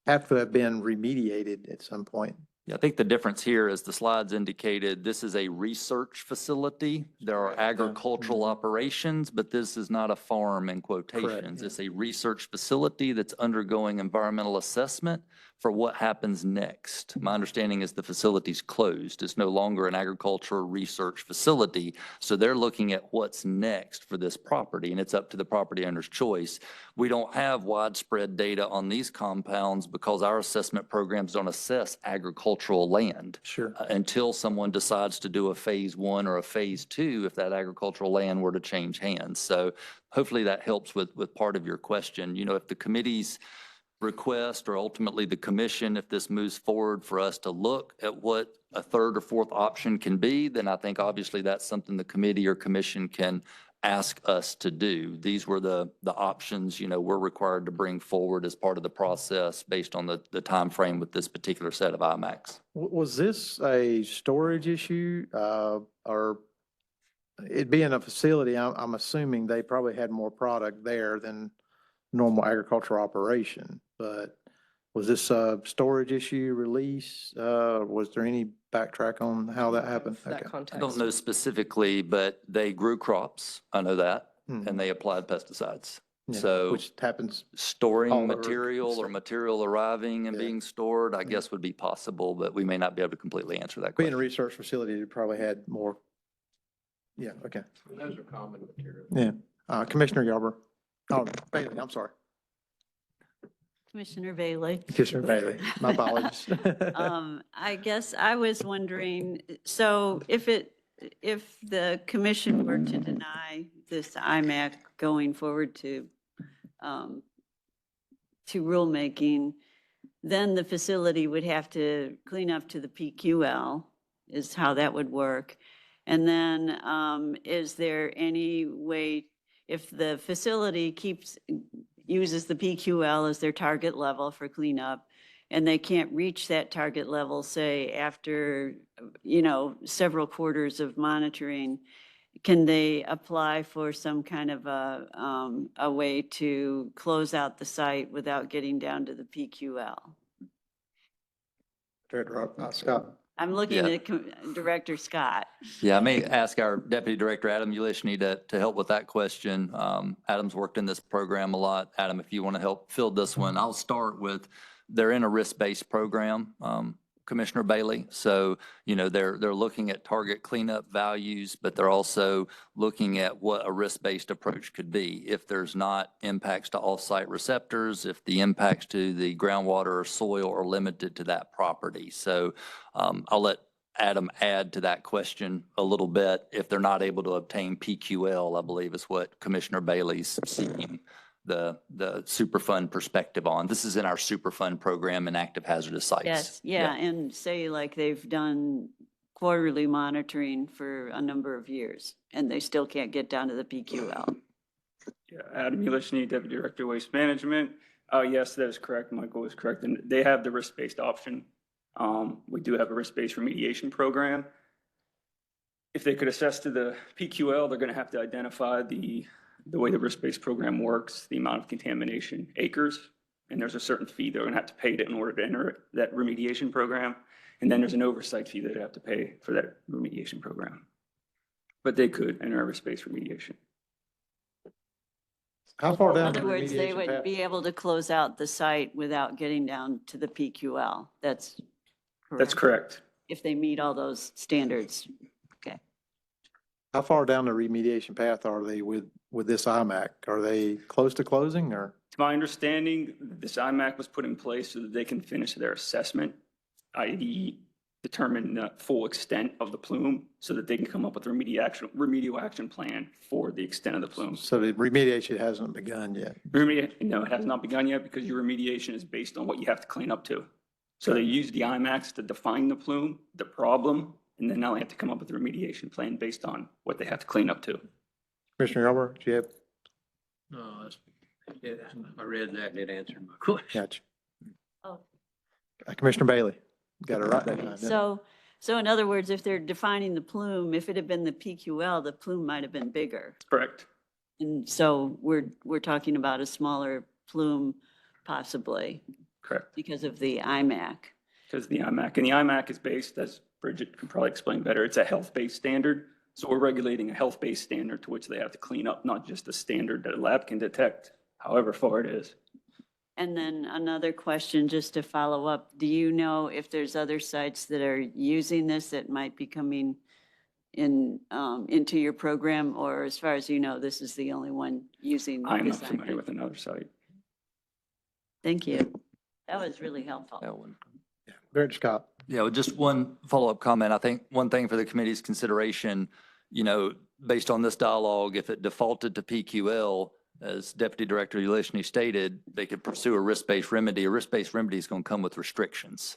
Speaker 1: have been remediated at some point?
Speaker 2: Yeah, I think the difference here, as the slides indicated, this is a research facility. There are agricultural operations, but this is not a farm in quotations.
Speaker 1: yeah.
Speaker 2: It's a research facility that's undergoing environmental assessment for what happens next. My understanding is the facility's closed. It's no longer an agricultural research facility. So they're looking at what's next for this property, and it's up to the property owner's choice. We don't have widespread data on these compounds because our assessment programs don't assess agricultural land.
Speaker 1: Sure.
Speaker 2: Until someone decides to do a phase 1 or a phase 2, if that agricultural land were to change hands. So hopefully that helps with part of your question. You know, if the committee's request, or ultimately the commission, if this moves forward for us to look at what a third or fourth option can be, then I think obviously that's something the committee or commission can ask us to do. These were the options, you know, we're required to bring forward as part of the process based on the time frame with this particular set of IMAX.
Speaker 1: Was this a storage issue, or it being a facility, I'm assuming they probably had more product there than normal agricultural operation, but was this a storage issue release? Was there any backtrack on how that happened?
Speaker 8: That
Speaker 1: Okay.
Speaker 8: context.
Speaker 2: I don't know specifically, but they grew crops. I know that. and they applied pesticides.
Speaker 1: Yeah,
Speaker 2: So
Speaker 1: which happens, all
Speaker 2: storing
Speaker 1: over.
Speaker 2: material or material arriving and
Speaker 1: Yeah.
Speaker 2: being stored, I
Speaker 1: Yeah.
Speaker 2: guess would be possible, but we may not be able to completely answer that
Speaker 1: being a
Speaker 2: question.
Speaker 1: research facility, you probably had more. Yeah, okay.
Speaker 3: Those are common materials.
Speaker 1: Yeah. Commissioner Yarber. Oh, Bailey, I'm sorry.
Speaker 4: Commissioner Bailey.
Speaker 1: Commissioner Bailey, my apologies.
Speaker 4: I guess I was wondering, so if the commission were to deny this IMAC going forward to rulemaking, then the facility would have to clean up to the PQL, is how that would work. And then is there any way, if the facility uses the PQL as their target level for cleanup, and they can't reach that target level, say, after, several quarters of monitoring, can they apply for some kind of a way to close out the site without getting down to the PQL?
Speaker 1: Director Scott.
Speaker 4: I'm looking
Speaker 2: Yeah.
Speaker 4: at Director Scott.
Speaker 2: Yeah, I may ask our Deputy Director, Adam Ulishny, to help with that question. Adam's worked in this program a lot. Adam, if you want to help fill this one, I'll start with, they're in a risk-based program, Commissioner Bailey. So, they're looking at target cleanup values, but they're also looking at what a risk-based approach could be. If there's not impacts to off-site receptors, if the impacts to the groundwater or soil are limited to that property. So I'll let Adam add to that question a little bit. If they're not able to obtain PQL, I believe is what Commissioner Bailey's seeking the Superfund perspective on. This is in our Superfund program in active hazardous sites.
Speaker 4: Yes, yeah, and say like they've done quarterly monitoring for a number of years, and they still can't get down to the PQL.
Speaker 10: Yeah, Adam Ulishny, Deputy Director of Waste Management. Yes, that is correct. Michael is correct. And they have the risk-based option. We do have a risk-based remediation program. If they could assess to the PQL, they're going to have to identify the way the risk-based program works, the amount of contamination acres, and there's a certain fee they're going to have to pay in order to enter that remediation program. And then there's an oversight fee that they have to pay for that remediation program. But they could enter a risk-based remediation.
Speaker 1: How far
Speaker 4: In
Speaker 1: down?
Speaker 4: other
Speaker 1: the
Speaker 4: words, they
Speaker 1: remediation
Speaker 4: would
Speaker 1: path?
Speaker 4: be able to close out the site without getting down to the PQL. That's
Speaker 10: That's correct.
Speaker 4: if they meet all those standards.
Speaker 1: How far down the remediation path are they with this IMAC? Are they close to closing or?
Speaker 10: To my understanding, this IMAC was put in place so that they can finish their assessment, i.e. determine the full extent of the plume so that they can come up with a remedial action plan for the extent of the plume.
Speaker 1: So the remediation hasn't begun yet.
Speaker 10: No, it has not begun yet because your remediation is based on what you have to clean up to. So they use the IMAX to define the plume, the problem, and then now they have to come up with a remediation plan based on what they have to clean up to.
Speaker 1: Commissioner Yarber, do you have?
Speaker 3: No, I read that and it answered my question.
Speaker 1: Gotcha.
Speaker 4: Oh.
Speaker 1: Commissioner Bailey, got it right that time. didn't you?
Speaker 4: So in other words, if they're defining the plume, if it had been the PQL, the plume might have been bigger.
Speaker 10: Correct.
Speaker 4: And so we're talking about a smaller plume possibly
Speaker 10: Correct.
Speaker 4: because of the IMAC.
Speaker 10: Because the IMAC, and the IMAC is based, as Bridget can probably explain better, it's a health-based standard. So we're regulating a health-based standard to which they have to clean up, not just a standard that a lab can detect, however far it is.
Speaker 4: And then another question, just to follow up, do you know if there's other sites that are using this that might be coming into your program? Or as far as you know, this is the only one using
Speaker 10: I'm
Speaker 4: this
Speaker 10: not familiar
Speaker 4: IMAC?
Speaker 10: with another site.
Speaker 4: Thank you. That was really helpful.
Speaker 2: That one.
Speaker 1: Director Scott.
Speaker 2: Yeah, well, just one follow-up comment. I think one thing for the committee's consideration, based on this dialogue, if it defaulted to PQL, as Deputy Director Ulishny stated, they could pursue a risk-based remedy. A risk-based remedy is going to come with restrictions.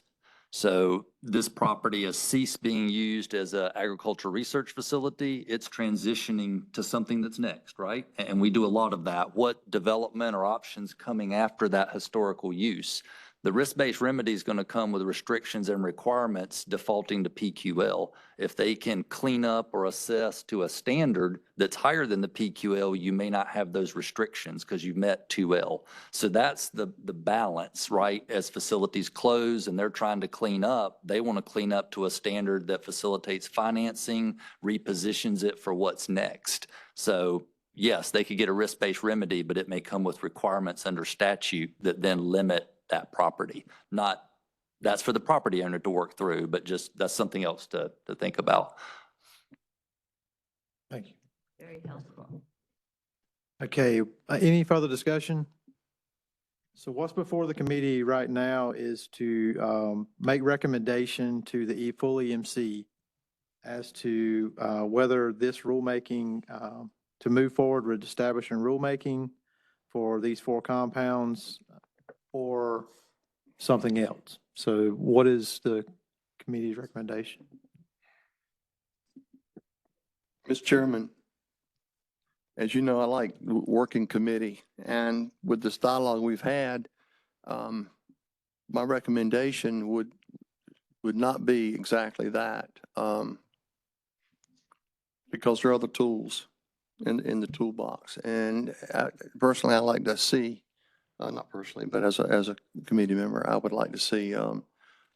Speaker 2: So this property has ceased being used as an agricultural research facility. It's transitioning to something that's next, right? And we do a lot of that. What development or options coming after that historical use? The risk-based remedy is going to come with restrictions and requirements defaulting to PQL. If they can clean up or assess to a standard that's higher than the PQL, you may not have those restrictions because you've met 2L. So that's the balance, right? As facilities close and they're trying to clean up, they want to clean up to a standard that facilitates financing, repositions it for what's next. So yes, they could get a risk-based remedy, but it may come with requirements under statute that then limit that property. Not, that's for the property owner to work through, but just, that's something else to think about.
Speaker 1: Thank you.
Speaker 4: Very helpful.
Speaker 1: Okay, any further discussion? So what's before the committee right now is to make recommendation to the full EMC as to whether this rulemaking, to move forward with establishing rulemaking for these 4 compounds or something else. So what is the committee's recommendation?
Speaker 6: Mr. Chairman, as you know, I like working committee, and with this dialogue we've had, my recommendation would not be exactly that, because there are other tools in the toolbox. And personally, I like to see, not personally, but as a committee member, I would like to see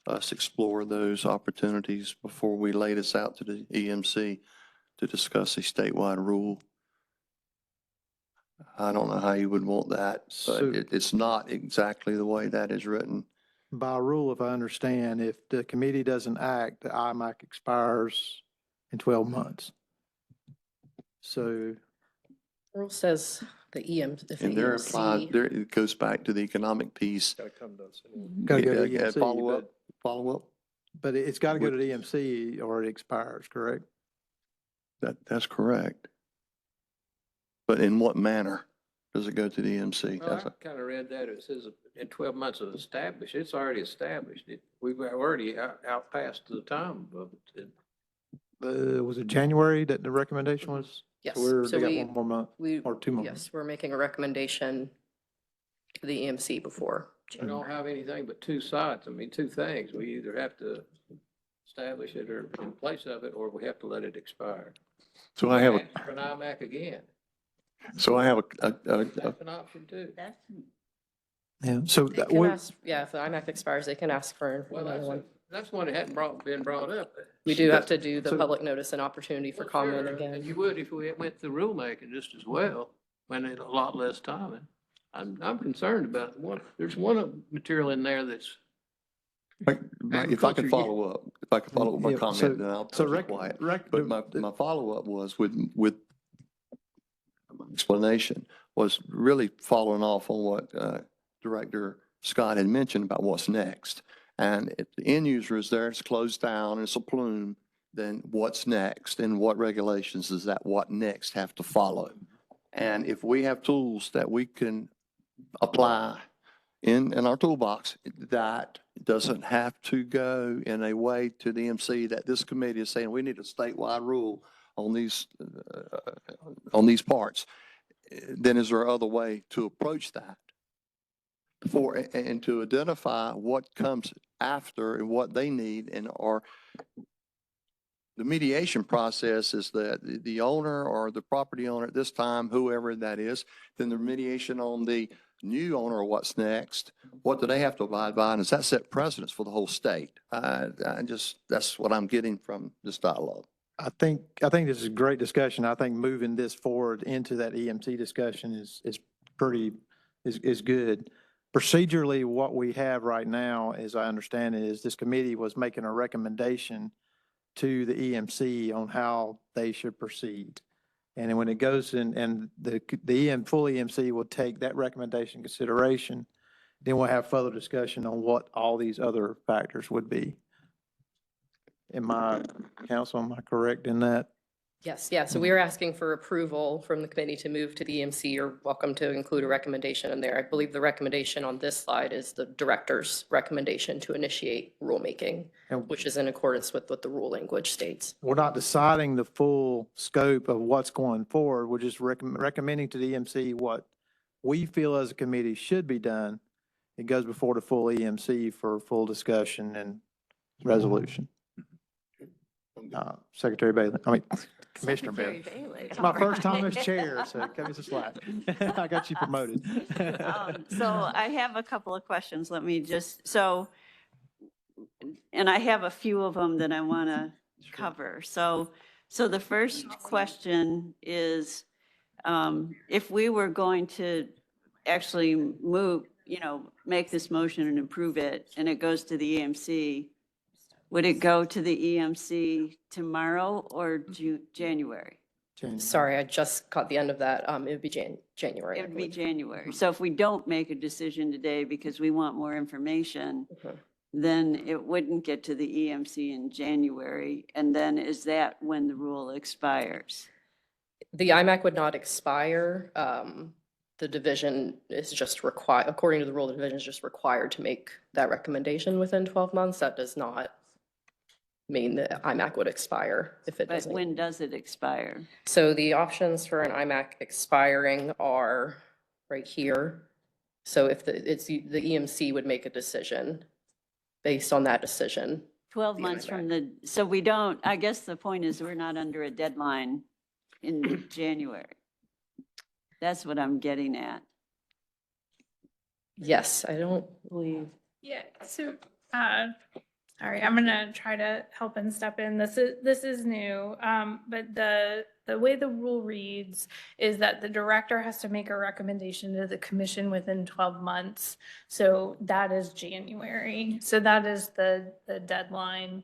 Speaker 6: us explore those opportunities before we lay this out to the EMC to discuss a statewide rule. I don't know how you would want that, but
Speaker 1: So-
Speaker 6: it's not exactly the way that is written.
Speaker 1: By rule, if I understand, if the committee doesn't act, the IMAC expires in 12 months. So,
Speaker 8: Rule says the if the
Speaker 6: And there applies,
Speaker 8: EMC,
Speaker 6: there, it goes back to the economic piece.
Speaker 9: Gotta come to us.
Speaker 1: gotta go to
Speaker 6: Yeah,
Speaker 1: EMC,
Speaker 6: follow up.
Speaker 1: but it's gotta go to the EMC or it expires, correct?
Speaker 6: That's correct. But in what manner does it go to the EMC?
Speaker 3: Well, I kind of read that, it says in 12 months of established, it's already established. We've already out past the time of it.
Speaker 1: Was it January that the recommendation was?
Speaker 8: yes.
Speaker 1: So
Speaker 8: So
Speaker 1: they got
Speaker 8: we,
Speaker 1: 1 more month
Speaker 8: we,
Speaker 1: or 2 more months.
Speaker 8: yes, we're making a recommendation to the EMC before.
Speaker 3: We don't have anything but 2 sides, I mean, 2 things. We either have to establish it or in place of it, or we have to let it expire.
Speaker 6: So I have a,
Speaker 3: Ask for an IMAC again,
Speaker 6: so I have
Speaker 3: that's an option too.
Speaker 4: That's,
Speaker 1: Yeah, so
Speaker 8: They can ask, yeah, if the IMAC expires, they can ask for
Speaker 3: Well,
Speaker 8: another one.
Speaker 3: that's one that hadn't been brought up.
Speaker 8: We do have to do the
Speaker 1: so-
Speaker 8: public notice and opportunity for comment
Speaker 3: Sure,
Speaker 8: again.
Speaker 3: And you would if we went through rulemaking just as well, when it a lot less time. I'm concerned about there's one material in there that's,
Speaker 6: if I could follow up, with my
Speaker 1: Yeah,
Speaker 6: comment, then I'll
Speaker 1: so
Speaker 6: be quiet. But my follow-up was with my explanation was really following off on what Director Scott had mentioned about what's next. And if the end user is there, it's closed down, it's a plume, then what's next? And what regulations does that what next have to follow? And if we have tools that we can apply in our toolbox, that doesn't have to go in a way to the MC that this committee is saying we need a statewide rule on these parts, then is there other way to approach that? And to identify what comes after and what they need the mediation process is that the owner or the property owner at this time, whoever that is, then the mediation on the new owner or what's next, what do they have to abide by? And does that set precedents for the whole state? That's what I'm getting from this dialogue.
Speaker 1: I think this is a great discussion. I think moving this forward into that EMC discussion is good. Procedurally, what we have right now, as I understand it, is this committee was making a recommendation to the EMC on how they should proceed. And then when it goes in, and the full EMC will take that recommendation into consideration, then we'll have further discussion on what all these other factors would be. Am I correct in that?
Speaker 8: Yes, yeah, so we are asking for approval from the committee to move to the EMC. You're welcome to include a recommendation in there. I believe the recommendation on this slide is the director's recommendation to initiate rulemaking,
Speaker 1: And
Speaker 8: which is in accordance with what the rule language states.
Speaker 1: we're not deciding the full scope of what's going forward. We're just recommending to the EMC what we feel as a committee should be done. It goes before the full EMC for full discussion and resolution. Secretary Bailey, Commissioner Bailey. It's my first time as chair, so cut me some slack. I got you promoted.
Speaker 4: So I have a couple of questions. Let me just, and I have a few of them that I want to cover. So the first question is, if we were going to actually move, make this motion and approve it, and it goes to the EMC, would it go to the EMC tomorrow or January?
Speaker 8: Sorry, I just caught the end of that. It would be January.
Speaker 4: It
Speaker 8: I
Speaker 4: would be
Speaker 8: believe.
Speaker 4: January. So if we don't make a decision today because we want more information,
Speaker 8: Mhm.
Speaker 4: then it wouldn't get to the EMC in January. And then is that when the rule expires?
Speaker 8: The IMAC would not expire. The division is just required, according to the rule, the division is just required to make that recommendation within 12 months. That does not mean that IMAC would expire if it
Speaker 4: But
Speaker 8: doesn't.
Speaker 4: when does it expire?
Speaker 8: So the options for an IMAC expiring are right here. So if the EMC would make a decision based on that decision.
Speaker 4: 12
Speaker 8: The
Speaker 4: months from
Speaker 8: IMAC.
Speaker 4: so we don't, I guess the point is we're not under a deadline in January. That's what I'm getting at.
Speaker 8: Yes, I don't believe.
Speaker 11: Yeah, so, sorry, I'm gonna try to help and step in. This is new. But the way the rule reads is that the director has to make a recommendation to the commission within 12 months. So that is January. So that is the deadline.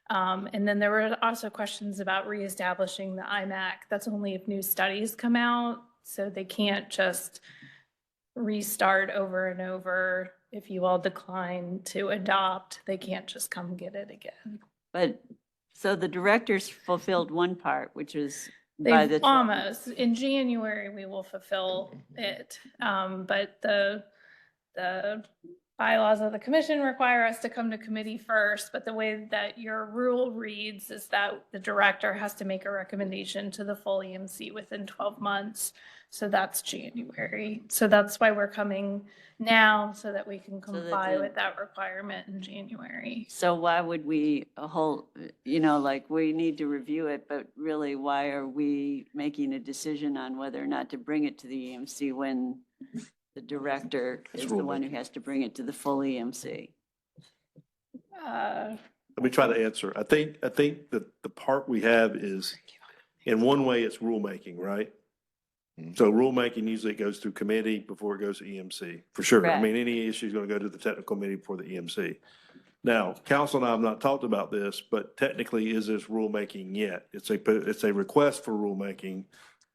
Speaker 11: And then there were also questions about reestablishing the IMAC. That's only if new studies come out. So they can't just restart over and over. If you all decline to adopt, they can't just come get it again.
Speaker 4: But, so the directors fulfilled one part, which is by the
Speaker 11: They've
Speaker 4: 12
Speaker 11: almost, in January, we will fulfill it. But the bylaws of the commission require us to come to committee first, but the way that your rule reads is that the director has to make a recommendation to the full EMC within 12 months. So that's January. So that's why we're coming now, so that we can
Speaker 4: So that
Speaker 11: comply
Speaker 4: the-
Speaker 11: with that requirement in January.
Speaker 4: So why would we like we need to review it, but really why are we making a decision on whether or not to bring it to the EMC when the director
Speaker 9: It's
Speaker 4: is the one
Speaker 9: rulemaking.
Speaker 4: who has to bring it to the full EMC?
Speaker 11: Uh,
Speaker 9: Let me try to answer. I think that the part we have is, in one way, it's rulemaking, right? So rulemaking usually goes through committee before it goes to EMC, for sure. I mean, any issue is going to go to the technical committee before the EMC. Now, council and I have not talked about this, but technically, is this rulemaking yet? It's a request for rulemaking.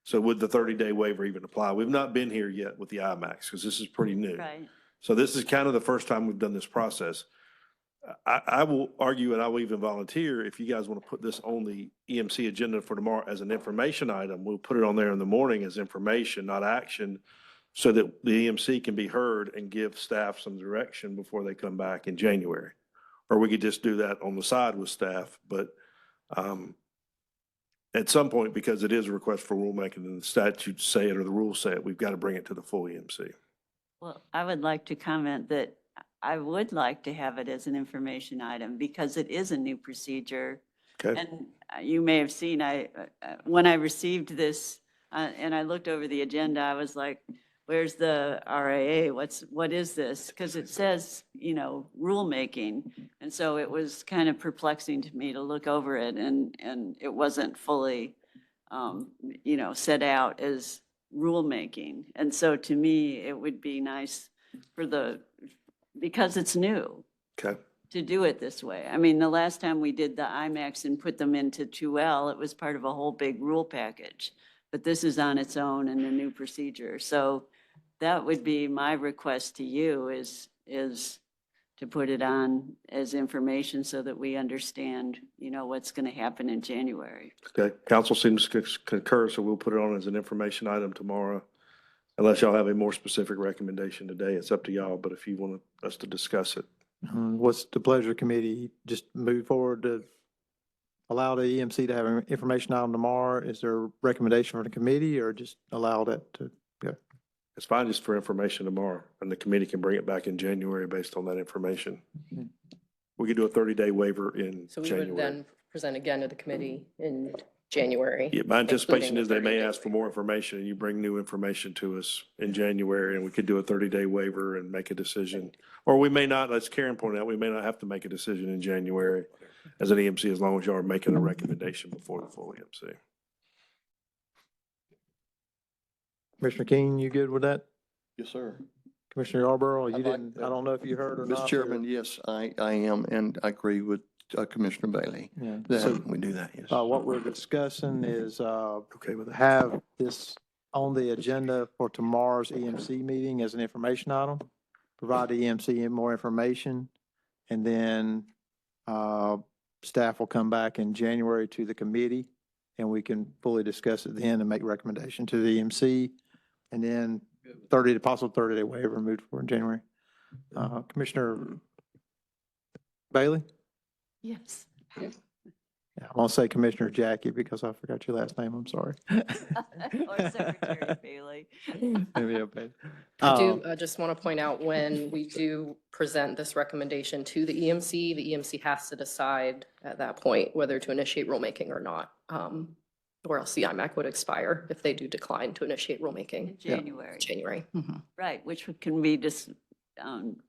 Speaker 9: So would the 30-day waiver even apply? We've not been here yet with the IMAX because this is pretty new.
Speaker 4: Right.
Speaker 9: So this is kind of the first time we've done this process. I will argue, and I will even volunteer, if you guys want to put this on the EMC agenda for tomorrow as an information item, we'll put it on there in the morning as information, not action, so that the EMC can be heard and give staff some direction before they come back in January. Or we could just do that on the side with staff, but at some point, because it is a request for rulemaking and the statutes say it or the rules say it, we've got to bring it to the full EMC.
Speaker 4: Well, I would like to comment that I would like to have it as an information item because it is a new procedure.
Speaker 9: Okay?
Speaker 4: And you may have seen, when I received this, and I looked over the agenda, I was like, where's the RAA? What is this? Because it says, rulemaking. And so it was kind of perplexing to me to look over it and it wasn't fully, set out as rulemaking. And so to me, it would be nice because it's new.
Speaker 9: Okay.
Speaker 4: To do it this way. I mean, the last time we did the IMAX and put them into 2L, it was part of a whole big rule package. But this is on its own and a new procedure. So that would be my request to you is to put it on as information so that we understand, what's going to happen in January.
Speaker 9: Okay, council seems to concur, so we'll put it on as an information item tomorrow. Unless y'all have a more specific recommendation today, it's up to y'all, but if you want us to discuss it.
Speaker 1: What's the pleasure of committee? Just move forward to allow the EMC to have an information item tomorrow? Is there a recommendation from the committee or just allow that to go?
Speaker 9: It's fine just for information tomorrow, and the committee can bring it back in January based on that information. We could do a 30-day waiver in
Speaker 8: So we would
Speaker 9: January.
Speaker 8: then present again to the committee in January.
Speaker 9: Yeah, my anticipation
Speaker 8: including
Speaker 9: is
Speaker 8: the
Speaker 9: they may
Speaker 8: 30-day
Speaker 9: ask for more information, and you bring new information to us in January, and we could do a 30-day waiver and make a decision. Or we may not, as Karen pointed out, we may not have to make a decision in January as an EMC, as long as y'all are making a recommendation before the full EMC.
Speaker 1: Commissioner King, you good with that?
Speaker 6: Yes, sir.
Speaker 1: Commissioner Yarborough, you
Speaker 6: I'd like
Speaker 1: didn't,
Speaker 6: to-
Speaker 1: I don't know if you heard or not.
Speaker 6: Mr. Chairman, yes, I am, and I agree with Commissioner Bailey
Speaker 1: Yeah.
Speaker 6: that
Speaker 1: So,
Speaker 6: we do that, yes.
Speaker 1: what we're discussing is,
Speaker 9: Okay with that?
Speaker 1: have this on the agenda for tomorrow's EMC meeting as an information item. Provide the EMC more information, and then, staff will come back in January to the committee, and we can fully discuss it then and make recommendation to the EMC. And then 30-day waiver moved for in January. Commissioner Bailey?
Speaker 4: Yes.
Speaker 1: Yeah, I'm gonna say Commissioner Jackie because I forgot your last name. I'm sorry.
Speaker 4: Or Secretary Bailey.
Speaker 1: Maybe okay.
Speaker 8: I do just want to point out, when we do present this recommendation to the EMC has to decide at that point whether to initiate rulemaking or not. Or else the IMAC would expire if they do decline to initiate rulemaking.
Speaker 4: In January.
Speaker 8: January.
Speaker 4: Right, which can be just,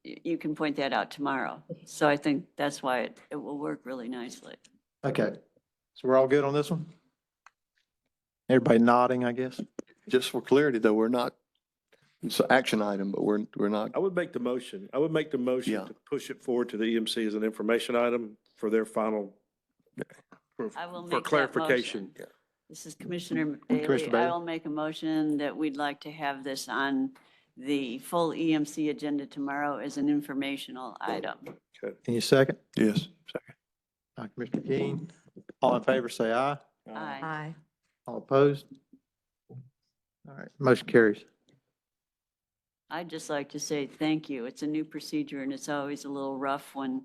Speaker 4: you can point that out tomorrow. So I think that's why it will work really nicely.
Speaker 1: Okay, so we're all good on this one? Everybody nodding, I guess?
Speaker 6: Just for clarity, though, we're not, it's an action item, but we're not,
Speaker 9: I would make the motion. I would make the motion
Speaker 6: Yeah.
Speaker 9: to push it forward to the EMC as an information item for their final,
Speaker 4: I will
Speaker 9: for
Speaker 4: make that
Speaker 9: clarification.
Speaker 4: motion. This is Commissioner Bailey.
Speaker 1: Commissioner Bailey.
Speaker 4: I will make a motion that we'd like to have this on the full EMC agenda tomorrow as an informational item.
Speaker 1: Any second?
Speaker 6: yes.
Speaker 1: Commissioner King, all in favor, say aye.
Speaker 4: Aye.
Speaker 1: All opposed? All right, motion carries.
Speaker 4: I'd just like to say thank you. It's a new procedure and it's always a little rough when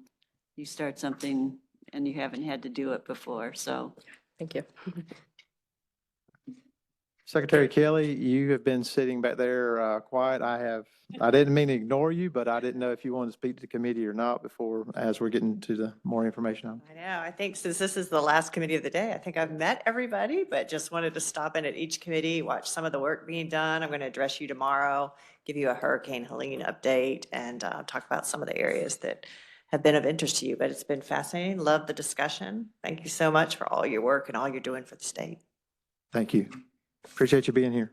Speaker 4: you start something and you haven't had to do it before, so.
Speaker 8: Thank you.
Speaker 1: Secretary Kelly, you have been sitting back there quiet. I didn't mean to ignore you, but I didn't know if you wanted to speak to the committee or not before, as we're getting to the more information on.
Speaker 12: I know. I think since this is the last committee of the day, I think I've met everybody, but just wanted to stop in at each committee, watch some of the work being done. I'm going to address you tomorrow, give you a Hurricane Helene update, and talk about some of the areas that have been of interest to you. But it's been fascinating. Love the discussion. Thank you so much for all your work and all you're doing for the state.
Speaker 1: Thank you. Appreciate you being here.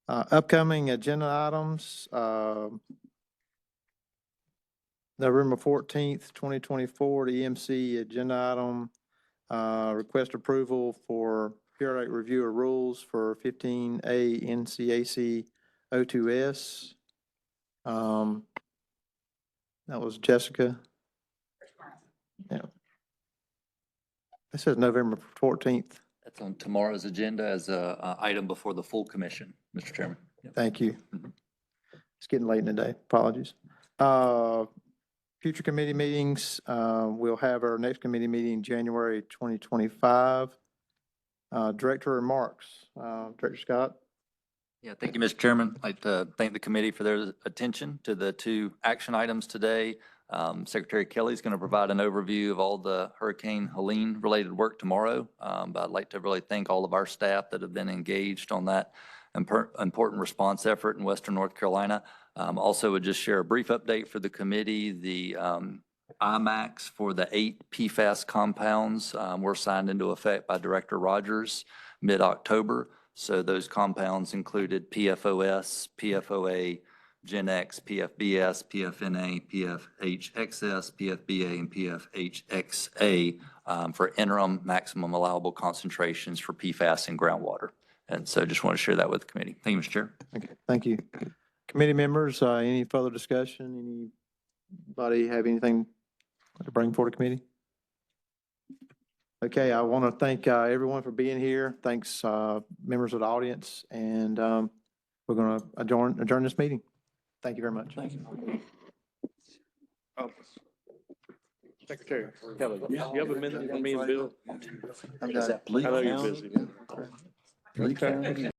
Speaker 1: Upcoming agenda items, November 14th, 2024, the EMC agenda item, request approval for periodic review of rules for 15A NCAC O2S. That was Jessica. Yeah. This says November 14th.
Speaker 2: That's on tomorrow's agenda as a item before the full commission, Mr. Chairman.
Speaker 1: Thank you. It's getting late in the day. Apologies. Future committee meetings, we'll have our next committee meeting January 2025. Director remarks, Director Scott.
Speaker 2: Yeah, thank you, Mr. Chairman. I'd like to thank the committee for their attention to the two action items today. Secretary Kelly is going to provide an overview of all the Hurricane Helene related work tomorrow. But I'd like to really thank all of our staff that have been engaged on that important response effort in Western North Carolina. Also would just share a brief update for the committee. The IMAX for the 8 PFAS compounds were signed into effect by Director Rogers mid-October. So those compounds included PFOS, PFOA, Gen X, PFBS, PFNA, PFHXS, PFBA, and PFHXA for interim maximum allowable concentrations for PFAS in groundwater. And so just want to share that with the committee. Thank you, Mr. Chair.
Speaker 1: Okay, thank you. Committee members, any further discussion? Anybody have anything to bring forward to committee? Okay, I want to thank everyone for being here. Thanks, members of the audience, and we're going to adjourn this meeting. Thank you very much. Thank you.
Speaker 9: Secretary Kelly, you have a minute for me and Bill?
Speaker 6: I've got
Speaker 9: I know you're busy.
Speaker 6: Lee County.